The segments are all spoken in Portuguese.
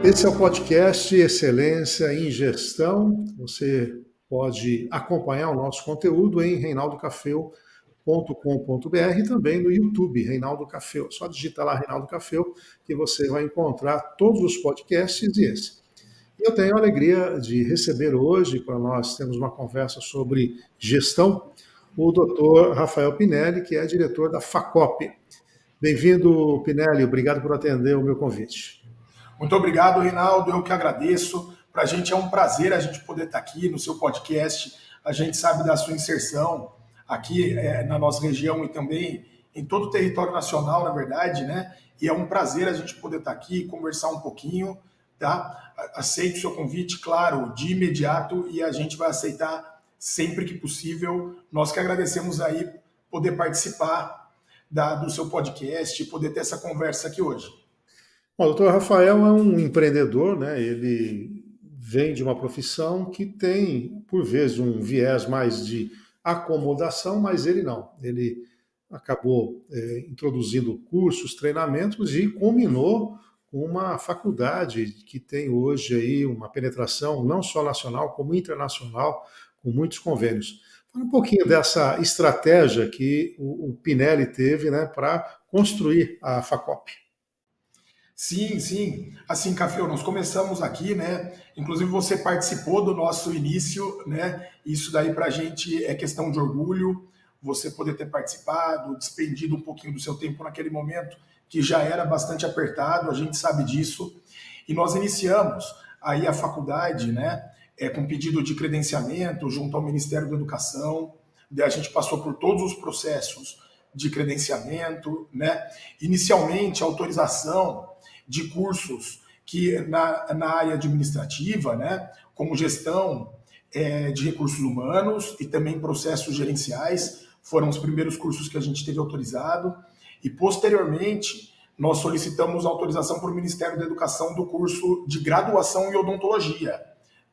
Esse é o podcast Excelência em Gestão. Você pode acompanhar o nosso conteúdo em reinaldocafeu.com.br e também no YouTube, Reinaldo Cafeu. Só digita lá Reinaldo Cafeu que você vai encontrar todos os podcasts e esse. Eu tenho a alegria de receber hoje, para nós termos uma conversa sobre gestão, o Dr. Rafael Pinelli, que é diretor da FACOP. Bem-vindo, Pinelli. Obrigado por atender o meu convite. Muito obrigado, Reinaldo. Eu que agradeço. Para a gente é um prazer a gente poder estar aqui no seu podcast. A gente sabe da sua inserção aqui na nossa região e também em todo o território nacional, na verdade, né? E é um prazer a gente poder estar aqui, conversar um pouquinho, tá? Aceito o seu convite, claro, de imediato, e a gente vai aceitar sempre que possível. Nós que agradecemos aí poder participar do seu podcast e poder ter essa conversa aqui hoje. Bom, o doutor Rafael é um empreendedor, né? Ele vem de uma profissão que tem, por vezes, um viés mais de acomodação, mas ele não. Ele acabou introduzindo cursos, treinamentos e culminou com uma faculdade que tem hoje aí uma penetração não só nacional, como internacional, com muitos convênios. Fala um pouquinho dessa estratégia que o Pinelli teve, né, para construir a FACOP. Sim, sim. Assim, Café, nós começamos aqui, né? Inclusive você participou do nosso início, né? Isso daí para a gente é questão de orgulho, você poder ter participado, despendido um pouquinho do seu tempo naquele momento, que já era bastante apertado, a gente sabe disso. E nós iniciamos aí a faculdade, né? Com pedido de credenciamento junto ao Ministério da Educação. A gente passou por todos os processos de credenciamento, né? Inicialmente, a autorização de cursos que na área administrativa, né, como gestão de recursos humanos e também processos gerenciais, foram os primeiros cursos que a gente teve autorizado. E, posteriormente, nós solicitamos autorização para o Ministério da Educação do curso de graduação em odontologia,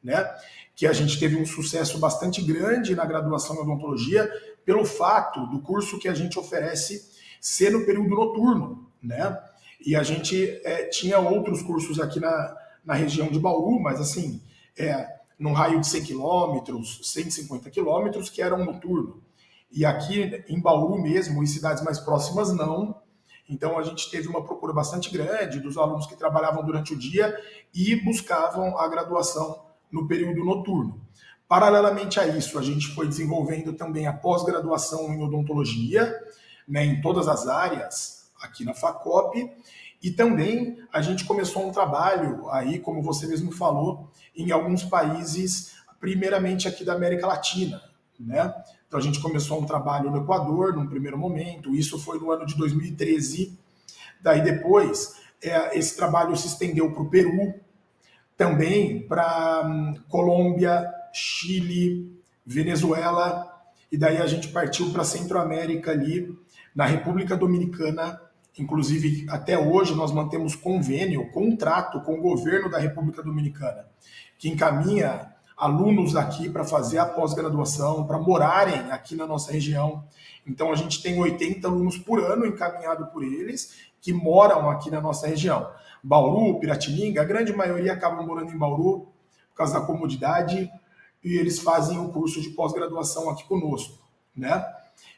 né, que a gente teve um sucesso bastante grande na graduação em odontologia pelo fato do curso que a gente oferece ser no período noturno, né? E a gente tinha outros cursos aqui na região de Bauru, mas assim, num raio de 100 quilômetros, 150 quilômetros, que eram noturno. E aqui em Bauru mesmo, em cidades mais próximas, não. Então a gente teve uma procura bastante grande dos alunos que trabalhavam durante o dia e buscavam a graduação no período noturno. Paralelamente a isso, a gente foi desenvolvendo também a pós-graduação em odontologia, né, em todas as áreas, aqui na FACOP, e também a gente começou um trabalho aí, como você mesmo falou, em alguns países, primeiramente aqui da América Latina, né? Então a gente começou um trabalho no Equador, num primeiro momento, isso foi no ano de 2013, daí depois esse trabalho se estendeu para o Peru, também para Colômbia, Chile, Venezuela, e daí a gente partiu para Centro-América ali, na República Dominicana. Inclusive, até hoje nós mantemos contrato com o governo da República Dominicana, que encaminha alunos aqui para fazer a pós-graduação, para morarem aqui na nossa região. Então a gente tem 80 alunos por ano encaminhado por eles, que moram aqui na nossa região. Bauru, Piratininga, a grande maioria acabam morando em Bauru, por causa da comodidade, e eles fazem o curso de pós-graduação aqui conosco, né?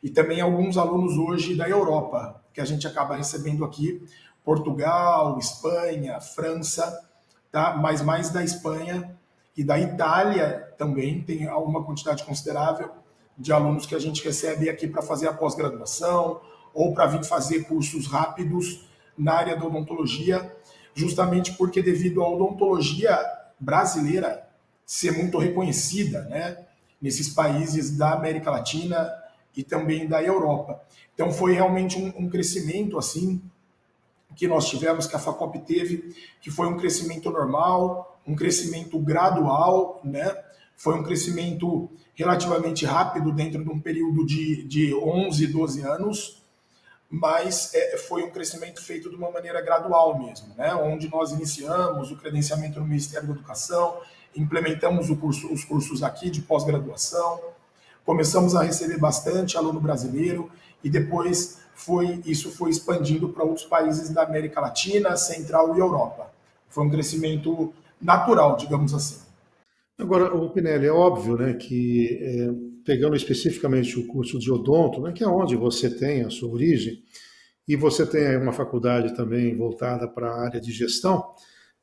E também alguns alunos hoje da Europa, que a gente acaba recebendo aqui, Portugal, Espanha, França, tá? Mas mais da Espanha e da Itália também tem uma quantidade considerável de alunos que a gente recebe aqui para fazer a pós-graduação ou para vir fazer cursos rápidos na área da odontologia, justamente porque devido à odontologia brasileira ser muito reconhecida, né, nesses países da América Latina e também da Europa. Então foi realmente um crescimento assim que nós tivemos, que a FACOP teve, que foi um crescimento normal, um crescimento gradual, né? Foi um crescimento relativamente rápido dentro de um período de 11, 12 anos, mas foi um crescimento feito de uma maneira gradual mesmo, né? Onde nós iniciamos o credenciamento no Ministério da Educação, implementamos os cursos aqui de pós-graduação, começamos a receber bastante aluno brasileiro e depois isso foi expandindo para outros países da América Latina, Central e Europa. Foi um crescimento natural, digamos assim. Agora, o Pinelli, é óbvio, né, que pegando especificamente o curso de odonto, né, que é onde você tem a sua origem, e você tem aí uma faculdade também voltada para a área de gestão,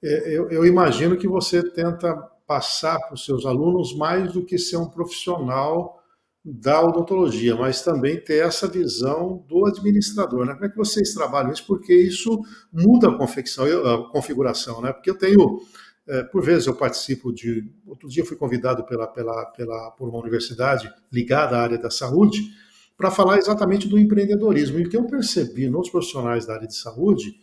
eu imagino que você tenta passar para os seus alunos mais do que ser um profissional da odontologia, mas também ter essa visão do administrador, né? Como é que vocês trabalham isso? Porque isso muda a a configuração, né? Porque eu tenho, por vezes eu participo de, outro dia eu fui convidado por uma universidade ligada à área da saúde para falar exatamente do empreendedorismo. E o que eu percebi nos profissionais da área de saúde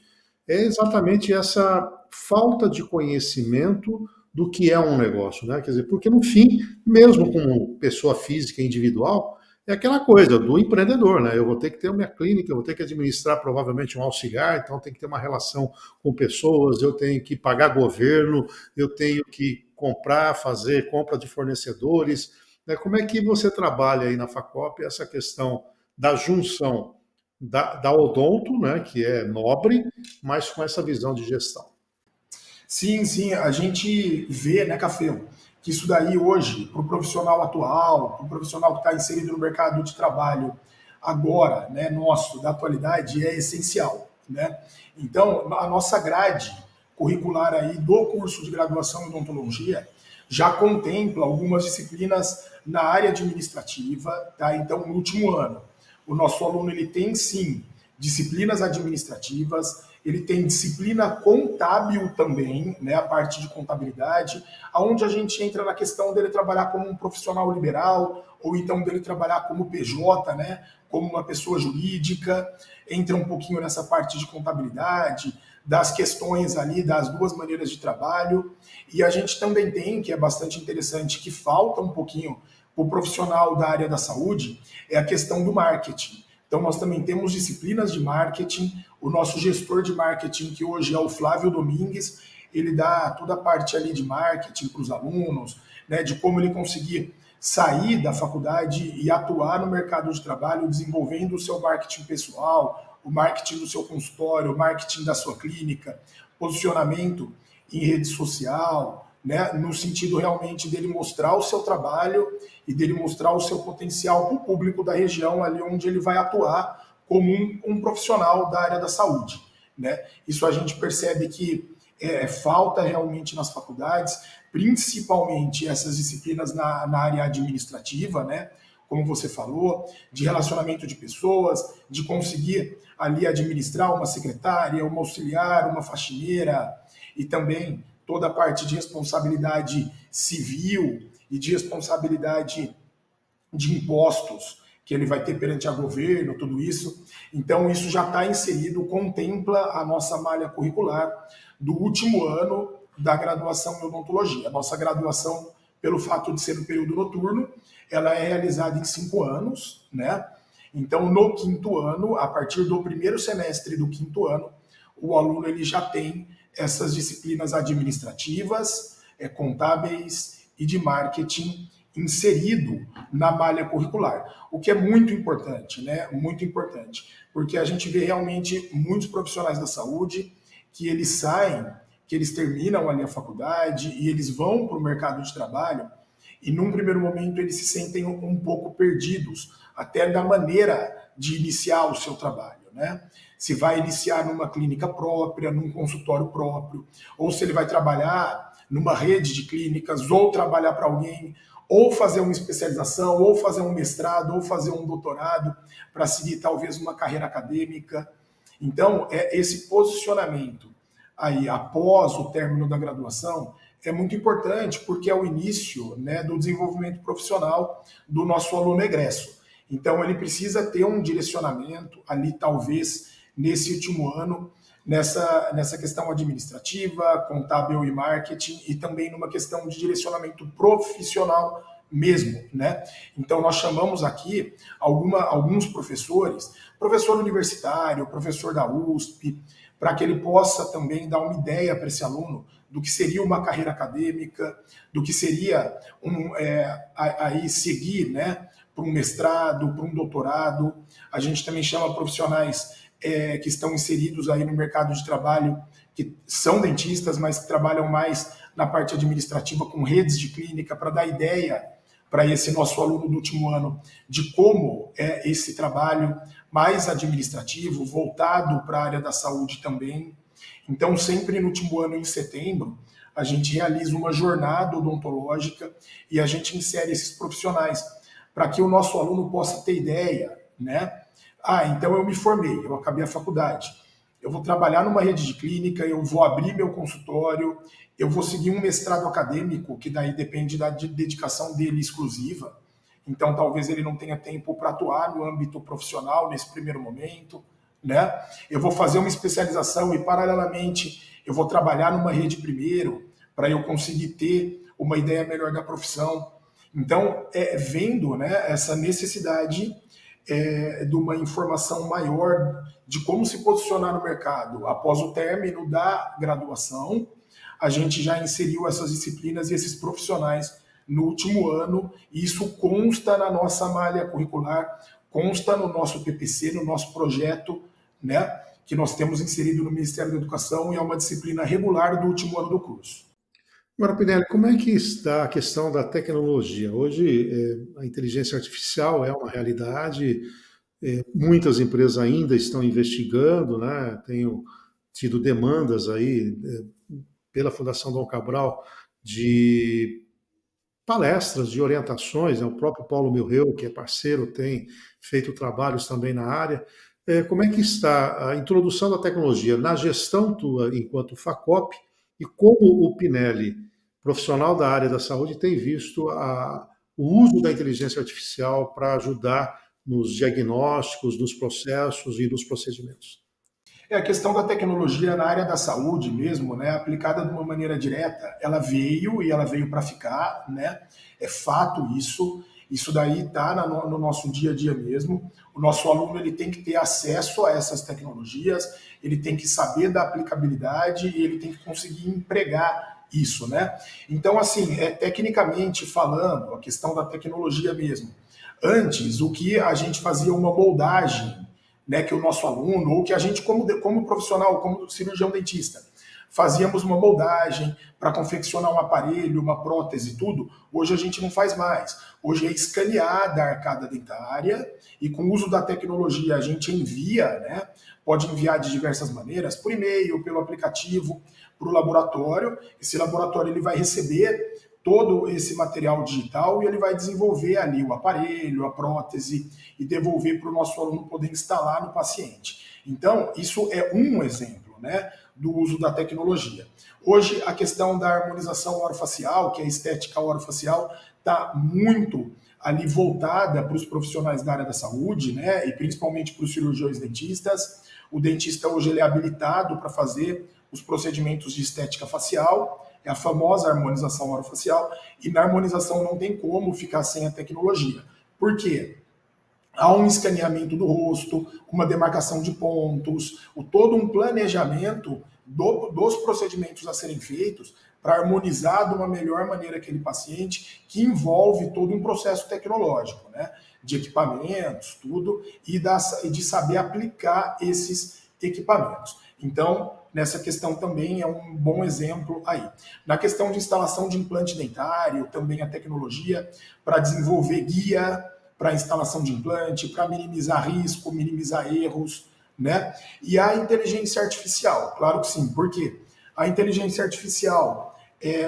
é exatamente essa falta de conhecimento do que é um negócio, né? Quer dizer, porque no fim, mesmo como pessoa física individual, é aquela coisa do empreendedor, né? Eu vou ter que ter a minha clínica, eu vou ter que administrar provavelmente um auxiliar, então tem que ter uma relação com pessoas, eu tenho que pagar governo, eu tenho que comprar, fazer compra de fornecedores, né? Como é que você trabalha aí na Facop essa questão da junção da odonto, né, que é nobre, mas com essa visão de gestão? Sim, sim, a gente vê, né, Café, que isso daí hoje, para o profissional atual, para o profissional que está inserido no mercado de trabalho agora, né, nosso, da atualidade, é essencial, né? Então, a nossa grade curricular aí do curso de graduação em odontologia já contempla algumas disciplinas na área administrativa, tá? Então, no último ano, o nosso aluno ele tem sim disciplinas administrativas, ele tem disciplina contábil também, né, a parte de contabilidade, aonde a gente entra na questão dele trabalhar como um profissional liberal, ou então dele trabalhar como PJ, né, como uma pessoa jurídica, entra um pouquinho nessa parte de contabilidade, das questões ali das duas maneiras de trabalho, e a gente também tem, que é bastante interessante, que falta um pouquinho para o profissional da área da saúde, é a questão do marketing. Então, nós também temos disciplinas de marketing. O nosso gestor de marketing, que hoje é o Flávio Domingues, ele dá toda a parte ali de marketing para os alunos, né, de como ele conseguir sair da faculdade e atuar no mercado de trabalho, desenvolvendo o seu marketing pessoal, o marketing do seu consultório, o marketing da sua clínica, posicionamento em rede social, né, no sentido realmente dele mostrar o seu trabalho e dele mostrar o seu potencial para o público da região ali onde ele vai atuar como um profissional da área da saúde, né? Isso a gente percebe que falta realmente nas faculdades, principalmente essas disciplinas na área administrativa, né? Como você falou, de relacionamento de pessoas, de conseguir ali administrar uma secretária, uma auxiliar, uma faxineira e também toda a parte de responsabilidade civil e de responsabilidade de impostos que ele vai ter perante a governo, tudo isso. Então, isso já está inserido, contempla a nossa malha curricular do último ano da graduação em odontologia. A nossa graduação, pelo fato de ser no período noturno, ela é realizada em 5 anos, né? Então, no quinto ano, a partir do primeiro semestre do quinto ano, o aluno ele já tem essas disciplinas administrativas, contábeis e de marketing inserido na malha curricular, o que é muito importante, né? Muito importante, porque a gente vê realmente muitos profissionais da saúde que eles saem, que eles terminam ali a faculdade e eles vão para o mercado de trabalho e num primeiro momento eles se sentem um pouco perdidos, até da maneira de iniciar o seu trabalho, né? Se vai iniciar numa clínica própria, num consultório próprio, ou se ele vai trabalhar numa rede de clínicas, ou trabalhar para alguém, ou fazer uma especialização, ou fazer um mestrado, ou fazer um doutorado, para seguir talvez uma carreira acadêmica. Então, esse posicionamento aí após o término da graduação é muito importante, porque é o início, né, do desenvolvimento profissional do nosso aluno egresso. Então, ele precisa ter um direcionamento ali, talvez, nesse último ano, nessa questão administrativa, contábil e marketing, e também numa questão de direcionamento profissional mesmo, né? Então, nós chamamos aqui alguns professores, professor universitário, professor da USP, para que ele possa também dar uma ideia para esse aluno do que seria uma carreira acadêmica, do que seria aí seguir, né, para um mestrado, para um doutorado. A gente também chama profissionais que estão inseridos aí no mercado de trabalho, que são dentistas, mas que trabalham mais na parte administrativa com redes de clínica, para dar ideia para esse nosso aluno do último ano de como é esse trabalho mais administrativo, voltado para a área da saúde também. Então, sempre no último ano, em setembro, a gente realiza uma jornada odontológica e a gente insere esses profissionais para que o nosso aluno possa ter ideia, né? Ah, então eu me formei, eu acabei a faculdade, eu vou trabalhar numa rede de clínica, eu vou abrir meu consultório, eu vou seguir um mestrado acadêmico, que daí depende da dedicação dele exclusiva. Então, talvez ele não tenha tempo para atuar no âmbito profissional nesse primeiro momento, né? Eu vou fazer uma especialização e, paralelamente, eu vou trabalhar numa rede primeiro, para eu conseguir ter uma ideia melhor da profissão. Então, vendo, né, essa necessidade de uma informação maior de como se posicionar no mercado após o término da graduação, a gente já inseriu essas disciplinas e esses profissionais no último ano, e isso consta na nossa malha curricular, consta no nosso PPC, no nosso projeto, né, que nós temos inserido no Ministério da Educação, e é uma disciplina regular do último ano do curso. Agora, Pinelli, como é que está a questão da tecnologia? Hoje, a inteligência artificial é uma realidade, muitas empresas ainda estão investigando, né? Tenho tido demandas aí, pela Fundação Dom Cabral, de palestras, de orientações, né? O próprio Paulo Milreu, que é parceiro, tem feito trabalhos também na área. Como é que está a introdução da tecnologia na gestão tua enquanto FACOP e como o Pinelli, profissional da área da saúde, tem visto o uso da inteligência artificial para ajudar nos diagnósticos, nos processos e nos procedimentos? A questão da tecnologia na área da saúde mesmo, né, aplicada de uma maneira direta, ela veio e ela veio para ficar, né? É fato isso. Isso daí está no nosso dia a dia mesmo. O nosso aluno ele tem que ter acesso a essas tecnologias, ele tem que saber da aplicabilidade e ele tem que conseguir empregar isso, né? Então, assim, tecnicamente falando, a questão da tecnologia mesmo. Antes, o que a gente fazia uma moldagem, né, que o nosso aluno, ou que a gente, como profissional, como cirurgião dentista, fazíamos uma moldagem para confeccionar um aparelho, uma prótese, tudo. Hoje a gente não faz mais. Hoje é escaneada a arcada dentária e com o uso da tecnologia a gente envia, né? Pode enviar de diversas maneiras, por e-mail, pelo aplicativo, para o laboratório. Esse laboratório ele vai receber todo esse material digital e ele vai desenvolver ali o aparelho, a prótese e devolver para o nosso aluno poder instalar no paciente. Então, isso é um exemplo, né, do uso da tecnologia. Hoje, a questão da harmonização orofacial, que é a estética orofacial, está muito ali voltada para os profissionais da área da saúde, né, e principalmente para os cirurgiões dentistas. O dentista hoje ele é habilitado para fazer os procedimentos de estética facial, é a famosa harmonização orofacial, e na harmonização não tem como ficar sem a tecnologia. Por quê? Há um escaneamento do rosto, uma demarcação de pontos, todo um planejamento dos procedimentos a serem feitos para harmonizar de uma melhor maneira aquele paciente, que envolve todo um processo tecnológico, né? De equipamentos, tudo, e de saber aplicar esses equipamentos. Então, nessa questão também é um bom exemplo aí. Na questão de instalação de implante dentário, também a tecnologia para desenvolver guia para instalação de implante, para minimizar risco, minimizar erros, né? E a inteligência artificial, claro que sim. Por quê? A inteligência artificial,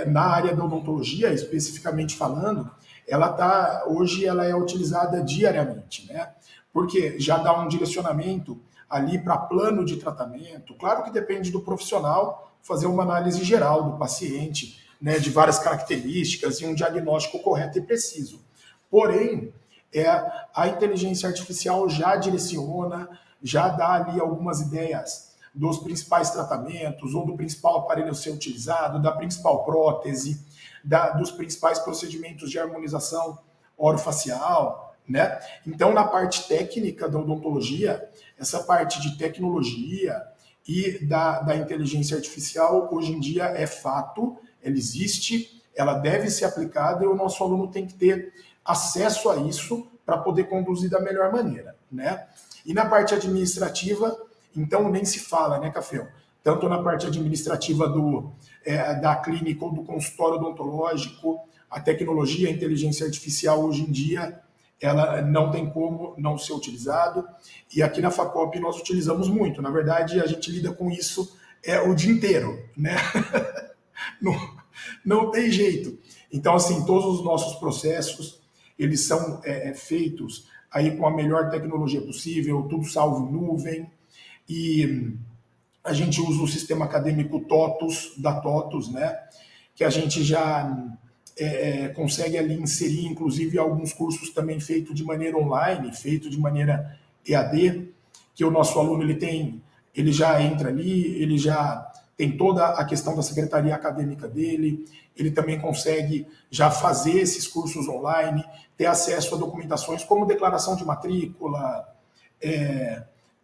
na área da odontologia, especificamente falando, hoje ela é utilizada diariamente, né? Porque já dá um direcionamento ali para plano de tratamento. Claro que depende do profissional fazer uma análise geral do paciente, né, de várias características e um diagnóstico correto e preciso. Porém, a inteligência artificial já direciona, já dá ali algumas ideias dos principais tratamentos, ou do principal aparelho a ser utilizado, da principal prótese, dos principais procedimentos de harmonização orofacial, né? Então, na parte técnica da odontologia, essa parte de tecnologia e da inteligência artificial, hoje em dia é fato, ela existe, ela deve ser aplicada e o nosso aluno tem que ter acesso a isso para poder conduzir da melhor maneira, né? E na parte administrativa, Então nem se fala, né, Café? Tanto na parte administrativa da clínica ou do consultório odontológico, a tecnologia, a inteligência artificial hoje em dia, ela não tem como não ser utilizado. E aqui na Facop nós utilizamos muito. Na verdade, a gente lida com isso o dia inteiro, né? Não, não tem jeito. Então, assim, todos os nossos processos, eles são feitos aí com a melhor tecnologia possível, tudo salvo em nuvem, e a gente usa o sistema acadêmico TOTUS, da TOTUS, né? Que a gente já consegue ali inserir, inclusive, alguns cursos também feitos de maneira online, feito de maneira EAD, que o nosso aluno ele já entra ali, ele já tem toda a questão da secretaria acadêmica dele, ele também consegue já fazer esses cursos online, ter acesso a documentações como declaração de matrícula,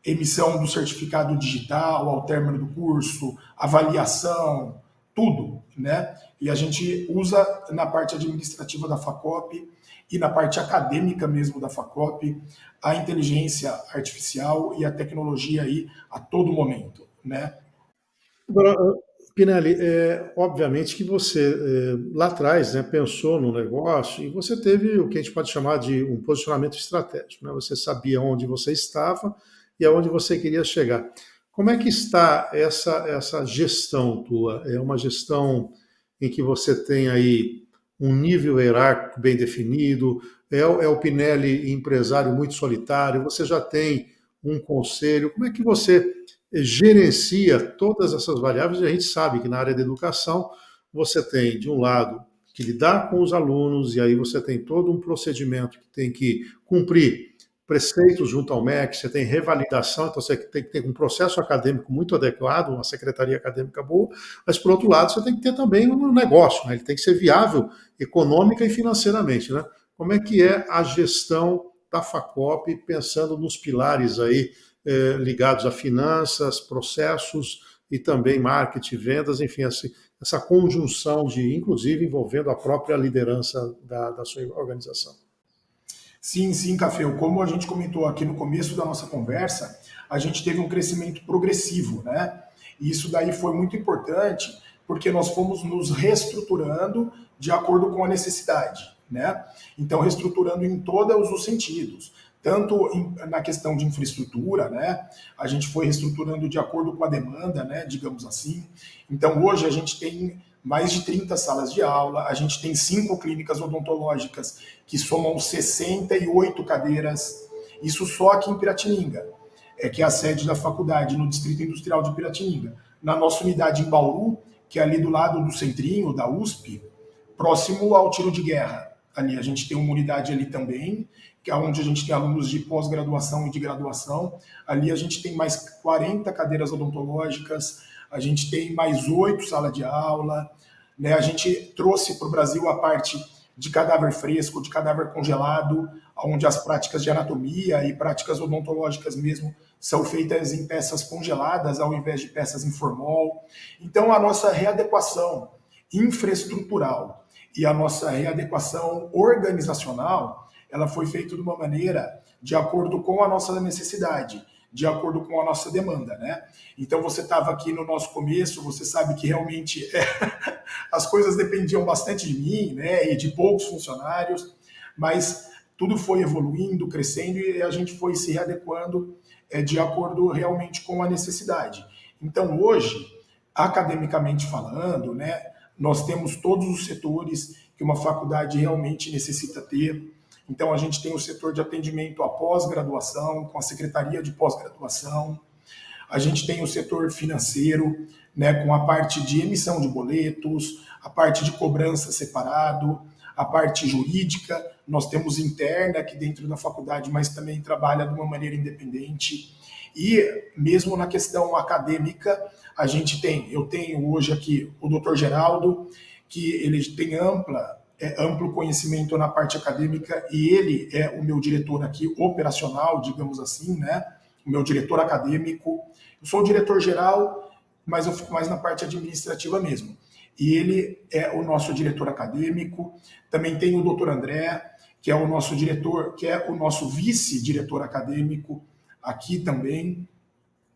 emissão do certificado digital ao término do curso, avaliação, tudo, né? E a gente usa na parte administrativa da Facop e na parte acadêmica mesmo da Facop a inteligência artificial e a tecnologia aí a todo momento, né? Agora, Pinelli, obviamente que você lá atrás, né, pensou no negócio e você teve o que a gente pode chamar de um posicionamento estratégico, né? Você sabia onde você estava e aonde você queria chegar. Como é que está essa gestão tua? É uma gestão em que você tem aí um nível hierárquico bem definido? É o Pinelli empresário muito solitário? Você já tem um conselho? Como é que você gerencia todas essas variáveis? E a gente sabe que na área da educação você tem, de um lado, que lidar com os alunos, e aí você tem todo um procedimento que tem que cumprir preceitos junto ao MEC, você tem revalidação, então você tem que ter um processo acadêmico muito adequado, uma secretaria acadêmica boa, mas, por outro lado, você tem que ter também um negócio, né? Ele tem que ser viável econômica e financeiramente, né? Como é que é a gestão da Facop, pensando nos pilares aí ligados a finanças, processos e também marketing, vendas, enfim, essa conjunção de, inclusive, envolvendo a própria liderança da sua organização? Sim, sim, Café. Como a gente comentou aqui no começo da nossa conversa, a gente teve um crescimento progressivo, né? E isso daí foi muito importante porque nós fomos nos reestruturando de acordo com a necessidade, né? Então, reestruturando em todos os sentidos. Tanto na questão de infraestrutura, né? A gente foi reestruturando de acordo com a demanda, né? Digamos assim. Então, hoje a gente tem mais de 30 salas de aula, a gente tem 5 clínicas odontológicas que somam 68 cadeiras, isso só aqui em Piratininga, que é a sede da faculdade, no Distrito Industrial de Piratininga. Na nossa unidade em Bauru, que é ali do lado do centrinho, da USP, próximo ao tiro de guerra. Ali a gente tem uma unidade ali também, que é onde a gente tem alunos de pós-graduação e de graduação. Ali a gente tem mais 40 cadeiras odontológicas, a gente tem mais 8 salas de aula, né? A gente trouxe para o Brasil a parte de cadáver fresco, de cadáver congelado, onde as práticas de anatomia e práticas odontológicas mesmo são feitas em peças congeladas ao invés de peças em formol. Então, a nossa readequação infraestrutural e a nossa readequação organizacional, ela foi feita de uma maneira de acordo com a nossa necessidade, de acordo com a nossa demanda, né? Então você estava aqui no nosso começo, você sabe que realmente as coisas dependiam bastante de mim, né? E de poucos funcionários, mas tudo foi evoluindo, crescendo e a gente foi se readequando de acordo realmente com a necessidade. Então hoje, academicamente falando, né? Nós temos todos os setores que uma faculdade realmente necessita ter. Então, a gente tem o setor de atendimento à pós-graduação, com a Secretaria de Pós-Graduação. A gente tem o setor financeiro, né, com a parte de emissão de boletos, a parte de cobrança separado, a parte jurídica. Nós temos interna aqui dentro da faculdade, mas também trabalha de uma maneira independente. E mesmo na questão acadêmica, eu tenho hoje aqui o Dr. Geraldo, que ele tem amplo conhecimento na parte acadêmica e ele é o meu diretor aqui operacional, digamos assim, né? O meu diretor acadêmico. Eu sou o diretor geral, mas eu fico mais na parte administrativa mesmo. E ele é o nosso diretor acadêmico. Também tem o Dr. André, que é o nosso diretor, que é o nosso vice-diretor acadêmico aqui também.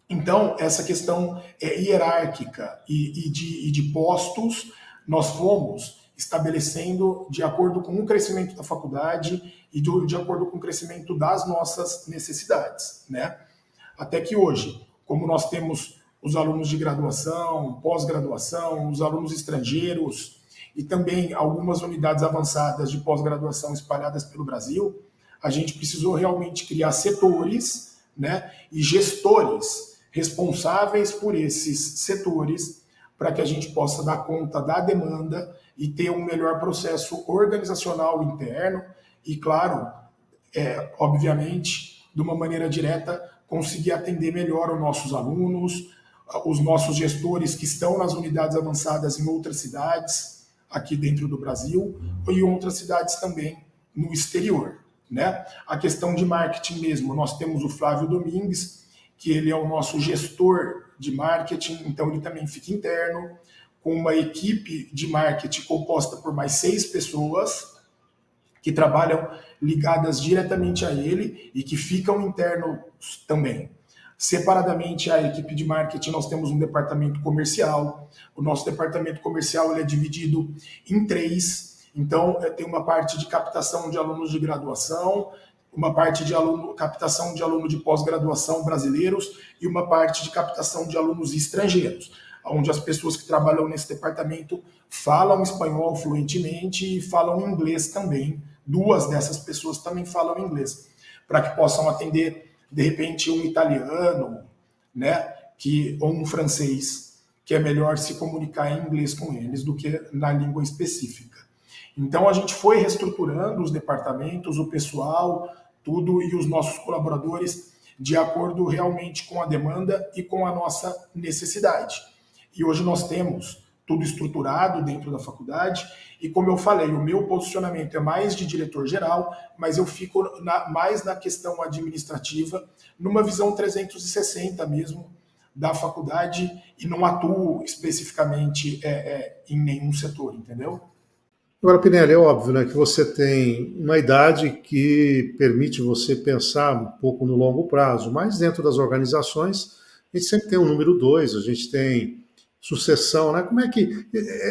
Então, essa questão hierárquica e de postos, nós fomos estabelecendo de acordo com o crescimento da faculdade e de acordo com o crescimento das nossas necessidades, né? Até que hoje, como nós temos os alunos de graduação, pós-graduação, os alunos estrangeiros e também algumas unidades avançadas de pós-graduação espalhadas pelo Brasil, a gente precisou realmente criar setores, né, e gestores responsáveis por esses setores para que a gente possa dar conta da demanda e ter um melhor processo organizacional interno e, claro, obviamente, de uma maneira direta, conseguir atender melhor os nossos alunos, os nossos gestores que estão nas unidades avançadas em outras cidades, aqui dentro do Brasil, e em outras cidades também no exterior. Né? A questão de marketing mesmo, nós temos o Flávio Domingues, que ele é o nosso gestor de marketing, então ele também fica interno, com uma equipe de marketing composta por mais 6 pessoas, que trabalham ligadas diretamente a ele e que ficam internos também. Separadamente, a equipe de marketing, nós temos um departamento comercial. O nosso departamento comercial ele é dividido em 3. Então, tem uma parte de captação de alunos de graduação, uma parte de captação de alunos de pós-graduação brasileiros e uma parte de captação de alunos estrangeiros, onde as pessoas que trabalham nesse departamento falam espanhol fluentemente e falam inglês também. 2 dessas pessoas também falam inglês, para que possam atender, de repente, um italiano, né, ou um francês, que é melhor se comunicar em inglês com eles do que na língua específica. Então, a gente foi reestruturando os departamentos, o pessoal, tudo, e os nossos colaboradores, de acordo realmente com a demanda e com a nossa necessidade. E hoje nós temos tudo estruturado dentro da faculdade, e como eu falei, o meu posicionamento é mais de diretor-geral, mas eu fico mais na questão administrativa, numa visão 360 mesmo da faculdade, e não atuo especificamente em nenhum setor, entendeu? Agora, Pinelli, é óbvio, né, que você tem uma idade que permite você pensar um pouco no longo prazo, mas dentro das organizações, a gente sempre tem um número 2, a gente tem sucessão, né? Como é que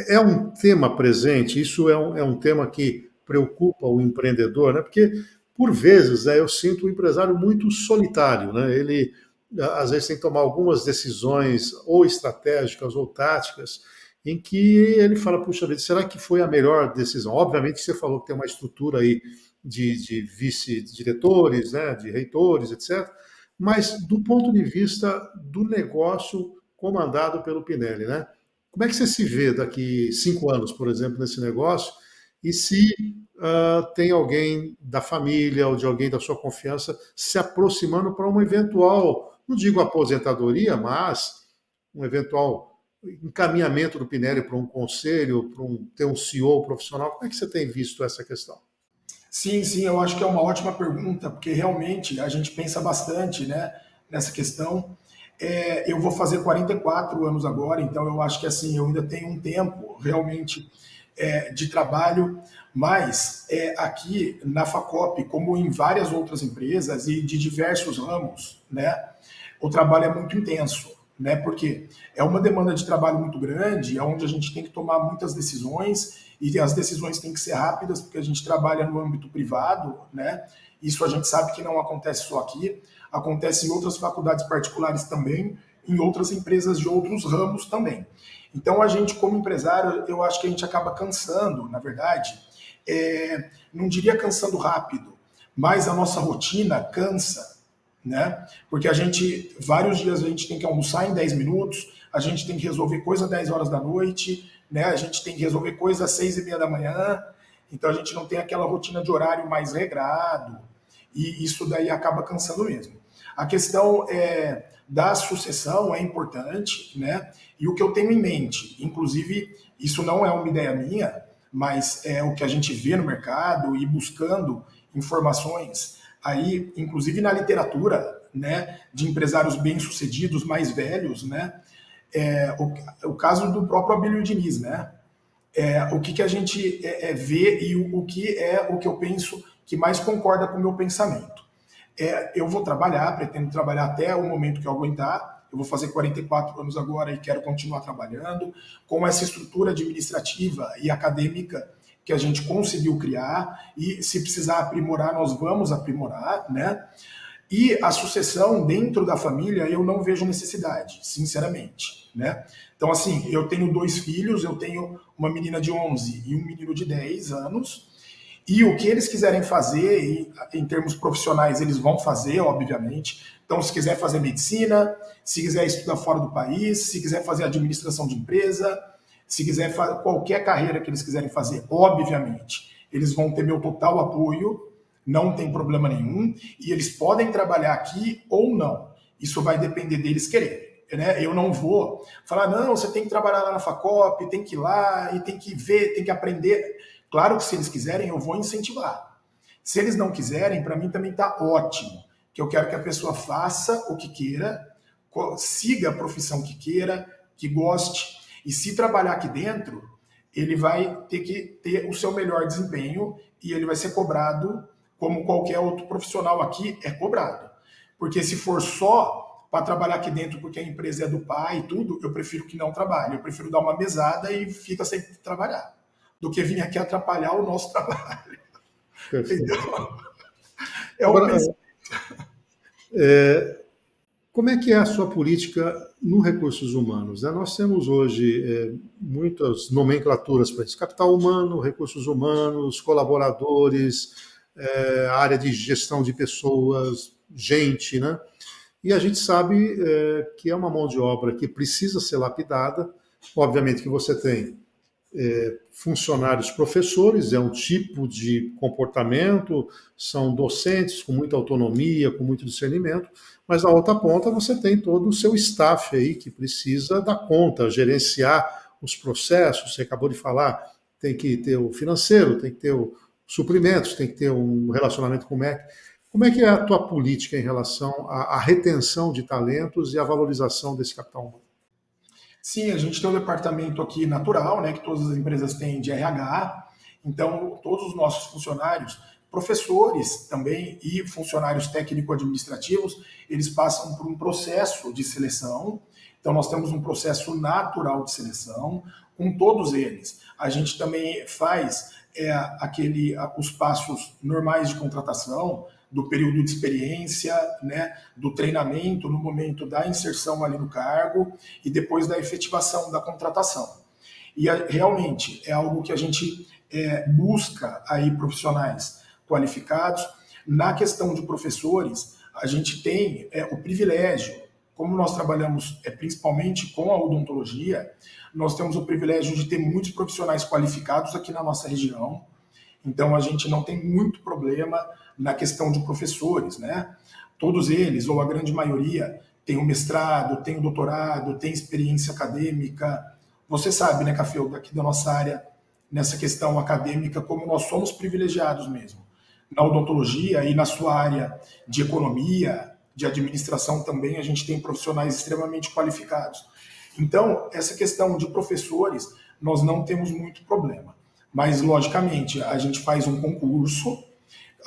é um tema presente? Isso é um tema que preocupa o empreendedor, né? Porque por vezes, né, eu sinto o empresário muito solitário, né? Ele às vezes tem que tomar algumas decisões ou estratégicas ou táticas em que ele fala, puxa vida, será que foi a melhor decisão? Obviamente você falou que tem uma estrutura aí de vice-diretores, né, de reitores, etc. Mas do ponto de vista do negócio comandado pelo Pinelli, né? Como é que você se vê daqui 5 anos, por exemplo, nesse negócio? E se tem alguém da família ou de alguém da sua confiança se aproximando para uma eventual, não digo aposentadoria, mas um eventual encaminhamento do Pinelli para um conselho, para ter um CEO profissional? Como é que você tem visto essa questão? Sim, sim, eu acho que é uma ótima pergunta, porque realmente a gente pensa bastante, né, nessa questão. Eu vou fazer 44 anos agora, então eu acho que assim, eu ainda tenho um tempo realmente de trabalho, mas aqui na Facop, como em várias outras empresas e de diversos ramos, né, o trabalho é muito intenso, né, porque é uma demanda de trabalho muito grande, onde a gente tem que tomar muitas decisões e as decisões têm que ser rápidas, porque a gente trabalha no âmbito privado, né? Isso a gente sabe que não acontece só aqui, acontece em outras faculdades particulares também, em outras empresas de outros ramos também. Então a gente, como empresário, eu acho que a gente acaba cansando, na verdade, não diria cansando rápido, mas a nossa rotina cansa, né? Porque vários dias a gente tem que almoçar em 10 minutos, a gente tem que resolver coisa às 10 horas da noite, né? A gente tem que resolver coisa às 6:30 da manhã, então a gente não tem aquela rotina de horário mais regrado, e isso daí acaba cansando mesmo. A questão da sucessão é importante, né? E o que eu tenho em mente, inclusive, isso não é uma ideia minha, mas é o que a gente vê no mercado e buscando informações aí, inclusive na literatura, né, de empresários bem-sucedidos, mais velhos, né, o caso do próprio Abílio Diniz, né, o que a gente vê e o que é o que eu penso que mais concorda com o meu pensamento. Eu vou trabalhar, pretendo trabalhar até o momento que eu aguentar, eu vou fazer 44 anos agora e quero continuar trabalhando, com essa estrutura administrativa e acadêmica que a gente conseguiu criar, e se precisar aprimorar, nós vamos aprimorar, né? E a sucessão dentro da família eu não vejo necessidade, sinceramente, né? Então, assim, eu tenho 2 filhos, eu tenho uma menina de 11 e um menino de 10 anos, e o que eles quiserem fazer, em termos profissionais, eles vão fazer, obviamente. Então, se quiser fazer medicina, se quiser estudar fora do país, se quiser fazer administração de empresa, se quiser fazer qualquer carreira que eles quiserem fazer, obviamente, eles vão ter meu total apoio, não tem problema nenhum, e eles podem trabalhar aqui ou não. Isso vai depender deles quererem. Né? Eu não vou falar, não, você tem que trabalhar lá na Facop, tem que ir lá e tem que ver, tem que aprender. Claro que se eles quiserem, eu vou incentivar. Se eles não quiserem, para mim também está ótimo, que eu quero que a pessoa faça o que queira, siga a profissão que queira, que goste, e se trabalhar aqui dentro, ele vai ter que ter o seu melhor desempenho e ele vai ser cobrado como qualquer outro profissional aqui é cobrado. Porque se for só para trabalhar aqui dentro porque a empresa é do pai e tudo, eu prefiro que não trabalhe. Eu prefiro dar uma mesada e fica sem trabalhar, do que vir aqui atrapalhar o nosso trabalho. Perfeito. Entendeu? É o Agora, pensamento. como é que é a sua política no recursos humanos? Né? Nós temos hoje muitas nomenclaturas para isso: capital humano, recursos humanos, colaboradores, área de gestão de pessoas, gente, né? E a gente sabe que é uma mão de obra que precisa ser lapidada. Obviamente que você tem funcionários professores, é um tipo de comportamento, são docentes com muita autonomia, com muito discernimento, mas na outra ponta você tem todo o seu staff aí que precisa dar conta, gerenciar os processos. Você acabou de falar, tem que ter o financeiro, tem que ter os suprimentos, tem que ter um relacionamento com o MEC. Como é que é a tua política em relação à retenção de talentos e à valorização desse capital humano? Sim, a gente tem um departamento aqui natural, né, que todas as empresas têm de RH. Então, todos os nossos funcionários, professores também e funcionários técnico-administrativos, eles passam por um processo de seleção. Então, nós temos um processo natural de seleção com todos eles. A gente também faz os passos normais de contratação, do período de experiência, né, do treinamento no momento da inserção ali no cargo e depois da efetivação da contratação. E realmente é algo que a gente busca aí profissionais qualificados. Na questão de professores, a gente tem o privilégio, como nós trabalhamos principalmente com a odontologia, nós temos o privilégio de ter muitos profissionais qualificados aqui na nossa região. Então, a gente não tem muito problema na questão de professores, né? Todos eles, ou a grande maioria, tem o mestrado, tem o doutorado, tem experiência acadêmica. Você sabe, né, Café, daqui da nossa área, nessa questão acadêmica, como nós somos privilegiados mesmo. Na odontologia e na sua área de economia, de administração também, a gente tem profissionais extremamente qualificados. Então, essa questão de professores, nós não temos muito problema. Mas, logicamente, a gente faz um concurso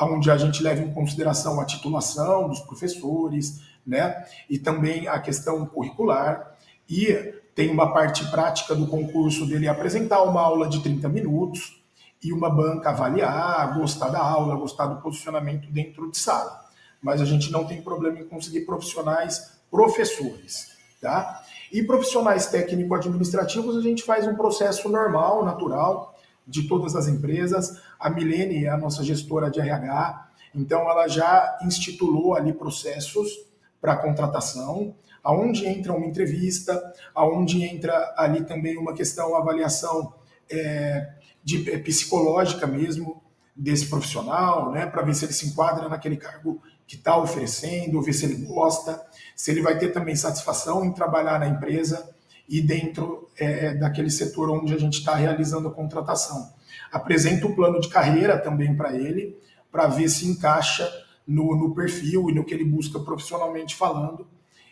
onde a gente leva em consideração a titulação dos professores, né? E também a questão curricular. E tem uma parte prática do concurso dele apresentar uma aula de 30 minutos e uma banca avaliar, gostar da aula, gostar do posicionamento dentro de sala. Mas a gente não tem problema em conseguir professores, tá? E profissionais técnico-administrativos, a gente faz um processo normal, natural, de todas as empresas. A Milene é a nossa gestora de RH, então ela já instituiu ali processos para contratação, aonde entra uma entrevista, aonde entra ali também uma questão, uma avaliação psicológica mesmo desse profissional, né, para ver se ele se enquadra naquele cargo que está oferecendo, ver se ele gosta, se ele vai ter também satisfação em trabalhar na empresa e dentro daquele setor onde a gente está realizando a contratação. Apresenta o plano de carreira também para ele, para ver se encaixa no perfil e no que ele busca profissionalmente falando.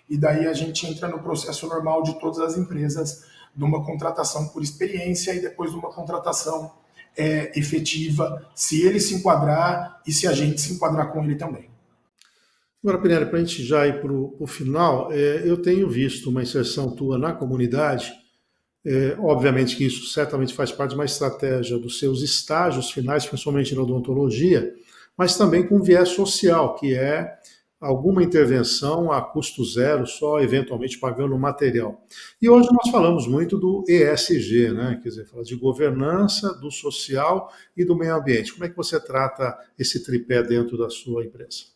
E daí a gente entra no processo normal de todas as empresas, de uma contratação por experiência e depois de uma contratação efetiva, se ele se enquadrar e se a gente se enquadrar com ele também. Agora, Pinelli, para a gente já ir para o final, eu tenho visto uma inserção tua na comunidade. Obviamente que isso certamente faz parte de uma estratégia dos seus estágios finais, principalmente na odontologia, mas também com viés social, que é alguma intervenção a custo zero, só eventualmente pagando o material. E hoje nós falamos muito do ESG, né? Quer dizer, fala de governança, do social e do meio ambiente. Como é que você trata esse tripé dentro da sua empresa?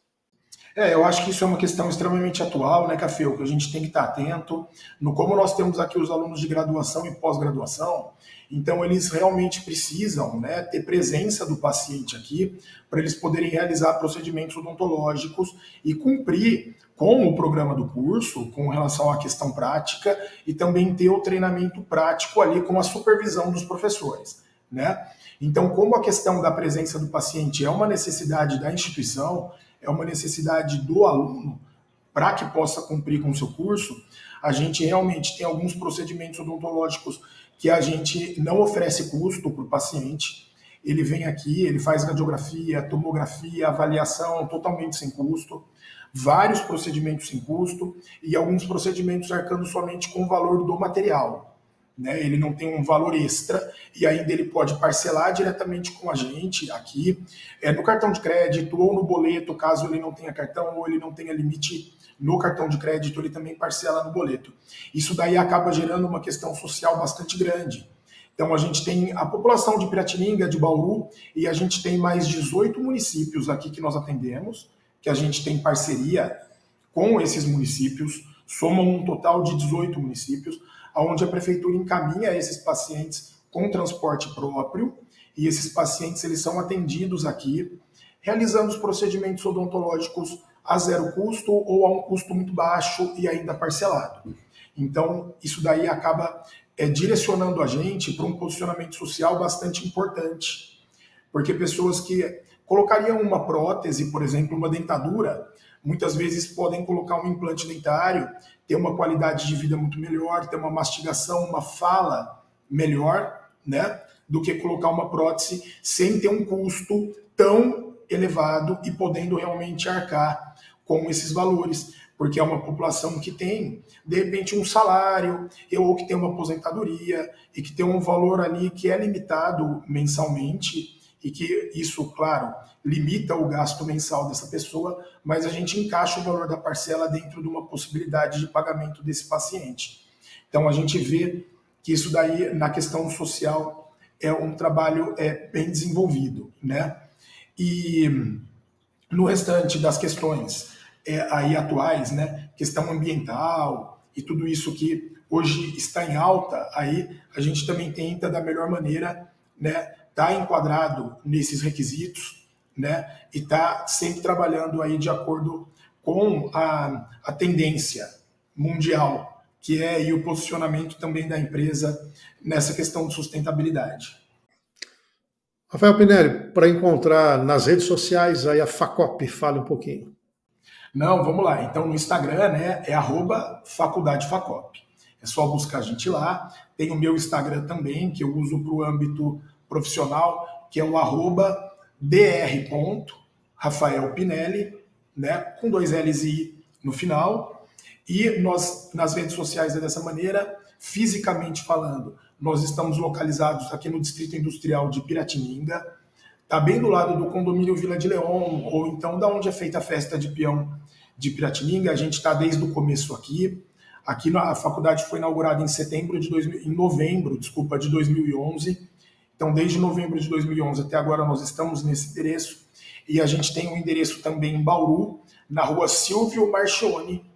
Eu acho que isso é uma questão extremamente atual, né, Café? Que a gente tem que estar atento no como nós temos aqui os alunos de graduação e pós-graduação, então eles realmente precisam, né, ter presença do paciente aqui para eles poderem realizar procedimentos odontológicos e cumprir com o programa do curso, com relação à questão prática, e também ter o treinamento prático ali com a supervisão dos professores, né? Então, como a questão da presença do paciente é uma necessidade da instituição, é uma necessidade do aluno para que possa cumprir com o seu curso, a gente realmente tem alguns procedimentos odontológicos que a gente não oferece custo para o paciente. Ele vem aqui, ele faz radiografia, tomografia, avaliação totalmente sem custo, vários procedimentos sem custo e alguns procedimentos arcando somente com o valor do material. Né? Ele não tem um valor extra e ainda ele pode parcelar diretamente com a gente aqui, no cartão de crédito ou no boleto, caso ele não tenha cartão ou ele não tenha limite no cartão de crédito, ele também parcela no boleto. Isso daí acaba gerando uma questão social bastante grande. Então a gente tem a população de Piratininga, de Bauru, e a gente tem mais 18 municípios aqui que nós atendemos, que a gente tem parceria com esses municípios, somam um total de 18 municípios, onde a prefeitura encaminha esses pacientes com transporte próprio, e esses pacientes eles são atendidos aqui, realizando os procedimentos odontológicos a zero custo ou a um custo muito baixo e ainda parcelado. Então, isso daí acaba direcionando a gente para um posicionamento social bastante importante, porque pessoas que colocariam uma prótese, por exemplo, uma dentadura, muitas vezes podem colocar um implante dentário, ter uma qualidade de vida muito melhor, ter uma mastigação, uma fala melhor, né, do que colocar uma prótese sem ter um custo tão elevado e podendo realmente arcar com esses valores, porque é uma população que tem, de repente, um salário, ou que tem uma aposentadoria, e que tem um valor ali que é limitado mensalmente, e que isso, claro, limita o gasto mensal dessa pessoa, mas a gente encaixa o valor da parcela dentro de uma possibilidade de pagamento desse paciente. Então a gente vê que isso daí, na questão social, é um trabalho bem desenvolvido, né? E no restante das questões aí atuais, né, questão ambiental e tudo isso que hoje está em alta, aí a gente também tenta da melhor maneira, né, tá enquadrado nesses requisitos, né, e tá sempre trabalhando aí de acordo com a tendência mundial, que é aí o posicionamento também da empresa nessa questão de sustentabilidade. Rafael Pinelli, para encontrar nas redes sociais aí a Facop, fale um pouquinho. Não, vamos lá. Então no Instagram, né, é @faculdadefacop. É só buscar a gente lá. Tem o meu Instagram também, que eu uso para o âmbito profissional, que é o @dr.rafaelpinelli, né, com 2 L's e I no final. E nós, nas redes sociais, é dessa maneira. Fisicamente falando, nós estamos localizados aqui no Distrito Industrial de Piratininga, está bem do lado do condomínio Vila de Leon, ou então da onde é feita a festa de peão de Piratininga. A gente está desde o começo aqui. Aqui a faculdade foi inaugurada em novembro de 2011. Então, desde novembro de 2011 até agora, nós estamos nesse endereço. E a gente tem um endereço também em Bauru, na rua Silvio Marchione,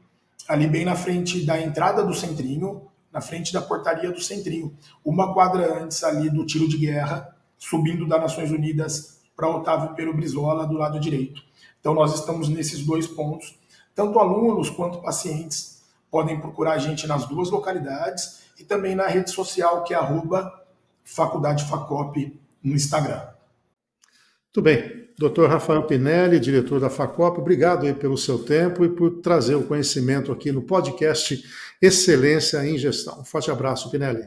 ali bem na frente da entrada do Centrinho, na frente da portaria do Centrinho. Uma quadra antes ali do tiro de guerra, subindo das Nações Unidas para Otávio Pero Brizola, do lado direito. Então, nós estamos nesses 2 pontos. Tanto alunos quanto pacientes podem procurar a gente nas 2 localidades e também na rede social, que é @Faculdade Facop no Instagram. Muito bem. Dr. Rafael Pinelli, diretor da Facop, obrigado aí pelo seu tempo e por trazer o conhecimento aqui no podcast Excelência em Gestão. Um forte abraço, Pinelli.